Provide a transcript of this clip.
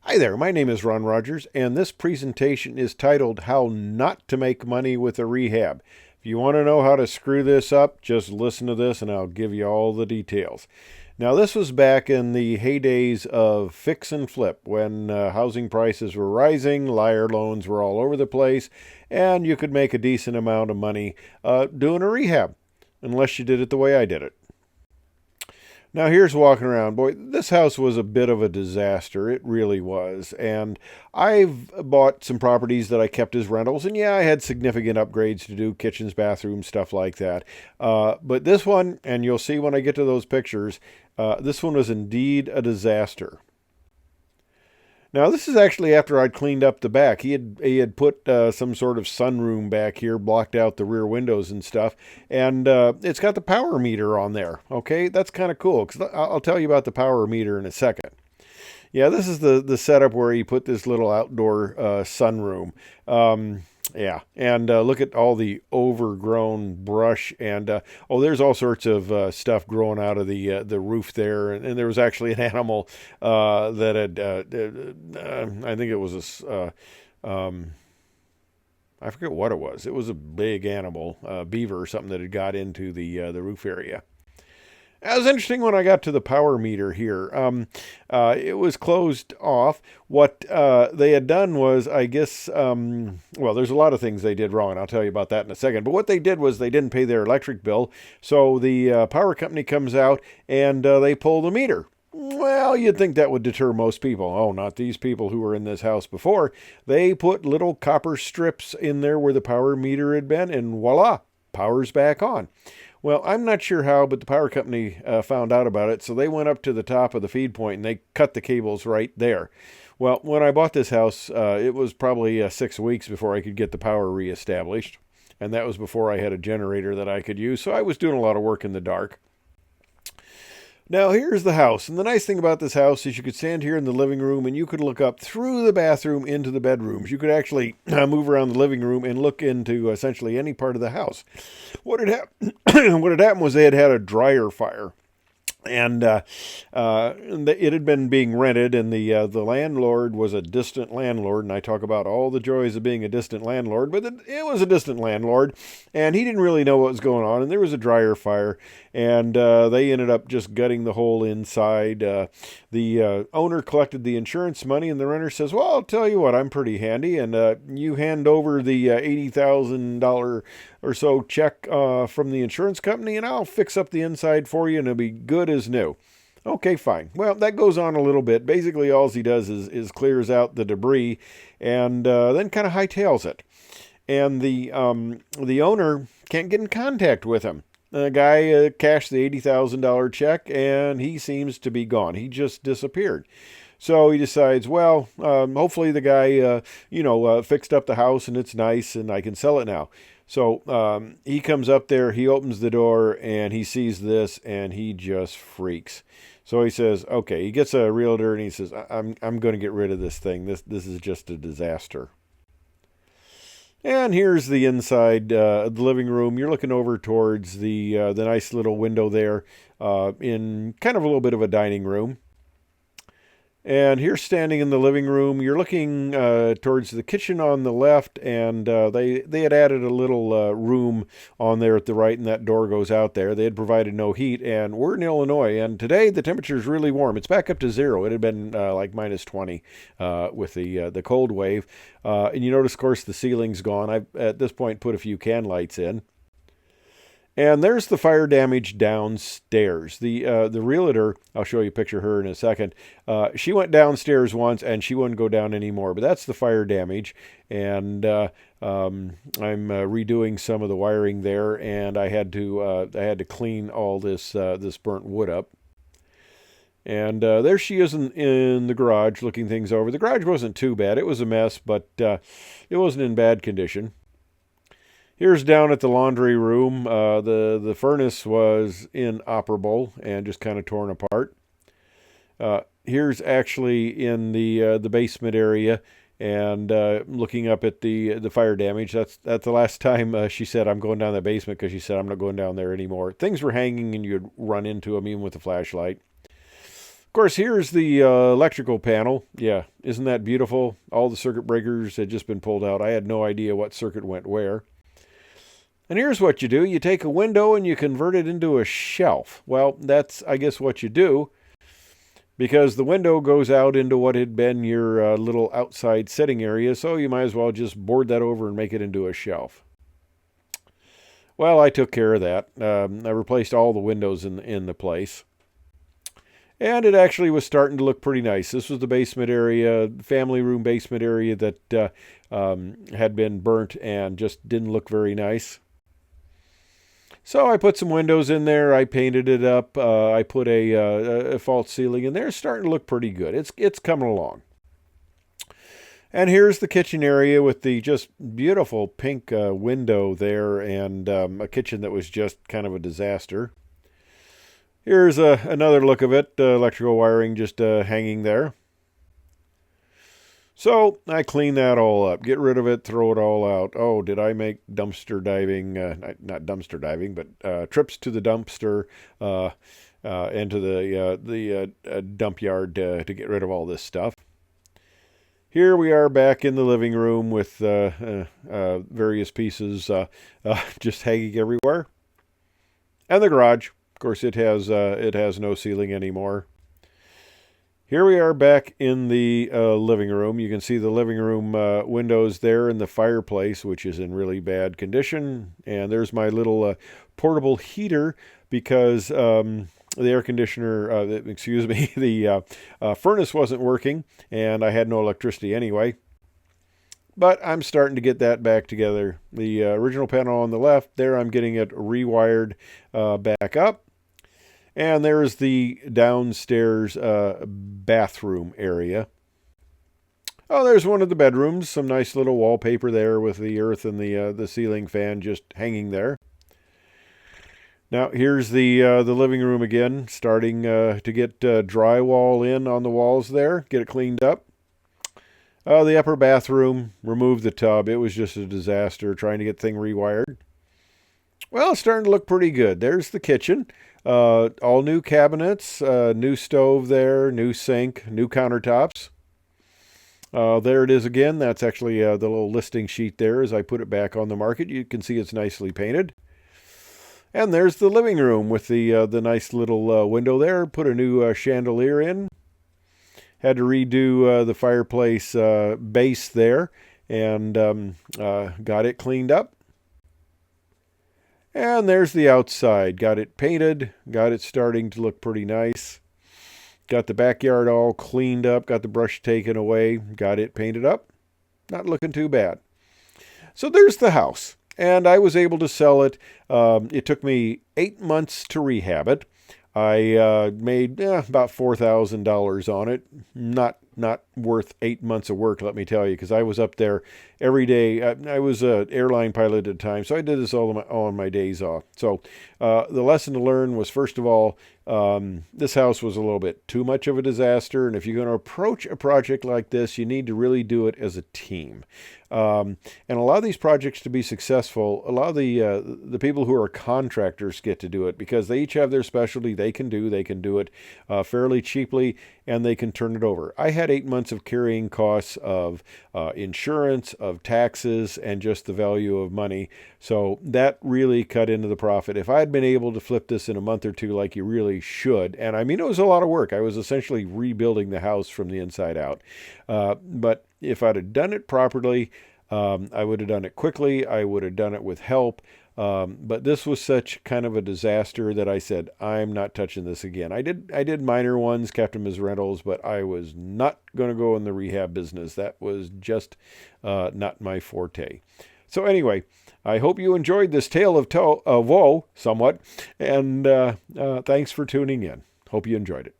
Hi there, my name is Ron Rogers, and this presentation is titled How Not to Make Money with a Rehab. If you want to know how to screw this up, just listen to this and I'll give you all the details. Now, this was back in the heydays of fix and flip when housing prices were rising, liar loans were all over the place, and you could make a decent amount of money doing a rehab, unless you did it the way I did it. Now, here's walking around. Boy, this house was a bit of a disaster. It really was. And I've bought some properties that I kept as rentals. And yeah, I had significant upgrades to do kitchens, bathrooms, stuff like that. But this one, and you'll see when I get to those pictures, this one was indeed a disaster. Now, this is actually after I'd cleaned up the back. He had put some sort of sunroom back here, blocked out the rear windows and stuff, and it's got the power meter on there. Okay, that's kind of cool because I'll tell you about the power meter in a second. Yeah, this is the setup where he put this little outdoor sunroom. Yeah, and look at all the overgrown brush, and there's all sorts of stuff growing out of the roof there, and there was actually an animal that had, I think it was I forget what it was. It was a big animal, beaver or something that had got into the roof area. It was interesting when I got to the power meter here. It was closed off. What they had done was, I guess, there's a lot of things they did wrong, and I'll tell you about that in a second. But what they did was they didn't pay their electric bill, so the power company comes out and they pull the meter. Well, you'd think that would deter most people. Oh, not these people who were in this house before. They put little copper strips in there where the power meter had been, and voila, power's back on. Well, I'm not sure how, but the power company found out about it, so they went up to the top of the feed point and they cut the cables right there. Well, when I bought this house, it was probably 6 weeks before I could get the power reestablished, and that was before I had a generator that I could use, so I was doing a lot of work in the dark. Now, here's the house, and the nice thing about this house is you could stand here in the living room and you could look up through the bathroom into the bedrooms. You could actually move around the living room and look into essentially any part of the house. What had happened? What had happened was they had a dryer fire. And it had been being rented, and the landlord was a distant landlord, and I talk about all the joys of being a distant landlord, but it was a distant landlord, and he didn't really know what was going on, and there was a dryer fire, and they ended up just gutting the whole inside. The owner collected the insurance money, and the renter says, well, I'll tell you what, I'm pretty handy, and you hand over the $80,000 or so check from the insurance company, and I'll fix up the inside for you, and it'll be good as new. Okay, fine. Well, that goes on a little bit. Basically, all he does is clears out the debris and then kind of hightails it. And the owner can't get in contact with him. The guy cashed the $80,000 check, and he seems to be gone. He just disappeared. So he decides, well, hopefully the guy, fixed up the house and it's nice and I can sell it now. So he comes up there, he opens the door, and he sees this, and he just freaks. So he says, okay, he gets a realtor, and he says, I'm going to get rid of this thing. This is just a disaster. And here's the inside of the living room. You're looking over towards the nice little window there in kind of a little bit of a dining room. And here, standing in the living room, you're looking towards the kitchen on the left, and they had added a little room on there at the right, and that door goes out there. They had provided no heat, and we're in Illinois, and today the temperature is really warm. It's back up to zero. It had been like minus 20 with the cold wave. And you notice, of course, the ceiling's gone. I've, at this point, put a few can lights in. And there's the fire damage downstairs. The realtor, I'll show you a picture of her in a second. She went downstairs once and she wouldn't go down anymore. But that's the fire damage. And I'm redoing some of the wiring there, and I had to clean all this burnt wood up. And there she is in the garage looking things over. The garage wasn't too bad. It was a mess, but it wasn't in bad condition. Here's down at the laundry room. The furnace was inoperable and just kind of torn apart. Here's actually in the basement area, and looking up at the fire damage. That's the last time she said I'm going down the basement, because she said I'm not going down there anymore. Things were hanging and you'd run into them even with a flashlight. Of course, here's the electrical panel. Yeah, isn't that beautiful? All the circuit breakers had just been pulled out. I had no idea what circuit went where. And here's what you do. You take a window and you convert it into a shelf. Well, that's, I guess, what you do, because the window goes out into what had been your little outside sitting area, so you might as well just board that over and make it into a shelf. Well, I took care of that. I replaced all the windows in the place. And it actually was starting to look pretty nice. This was the basement area, family room basement area that had been burnt and just didn't look very nice. So I put some windows in there. I painted it up. I put a false ceiling in there. It's starting to look pretty good. It's coming along. And here's the kitchen area with the just beautiful pink window there, and a kitchen that was just kind of a disaster. Here's another look of it, electrical wiring just hanging there. So I clean that all up, get rid of it, throw it all out. Oh, did I make dumpster diving, not dumpster diving, but trips to the dumpster and to the dump yard to get rid of all this stuff. Here we are back in the living room with various pieces just hanging everywhere. And the garage. Of course, it has no ceiling anymore. Here we are back in the living room. You can see the living room windows there and the fireplace, which is in really bad condition. And there's my little portable heater because the air conditioner, the furnace wasn't working and I had no electricity anyway. But I'm starting to get that back together. The original panel on the left, there I'm getting it rewired back up. And there's the downstairs bathroom area. Oh, there's one of the bedrooms. Some nice little wallpaper there with the earth and the ceiling fan just hanging there. Now here's the living room again, starting to get drywall in on the walls there. Get it cleaned up. The upper bathroom, removed the tub. It was just a disaster trying to get the thing rewired. Well, it's starting to look pretty good. There's the kitchen. All new cabinets, new stove there, new sink, new countertops. There it is again. That's actually the little listing sheet there as I put it back on the market. You can see it's nicely painted. And there's the living room with the nice little window there. Put a new chandelier in. Had to redo the fireplace base there and got it cleaned up. And there's the outside. Got it painted. Got it starting to look pretty nice. Got the backyard all cleaned up. Got the brush taken away. Got it painted up. Not looking too bad. So there's the house. And I was able to sell it. It took me 8 months to rehab it. I made about $4,000 on it. Not worth 8 months of work, let me tell you, because I was up there every day. I was an airline pilot at the time, so I did this all on my days off. So the lesson to learn was, first of all, this house was a little bit too much of a disaster, and if you're going to approach a project like this, you need to really do it as a team. And a lot of these projects, to be successful, a lot of the people who are contractors get to do it because they each have their specialty. They can do it fairly cheaply, and they can turn it over. I had 8 months of carrying costs of insurance, of taxes, and just the value of money. So that really cut into the profit. If I had been able to flip this in a month or two like you really should, and I mean, it was a lot of work. I was essentially rebuilding the house from the inside out. But if I'd have done it properly, I would have done it quickly. I would have done it with help. But this was such kind of a disaster that I said, I'm not touching this again. I did minor ones, kept them as rentals, but I was not going to go in the rehab business. That was just not my forte. So anyway, I hope you enjoyed this tale of woe somewhat, and thanks for tuning in. Hope you enjoyed it.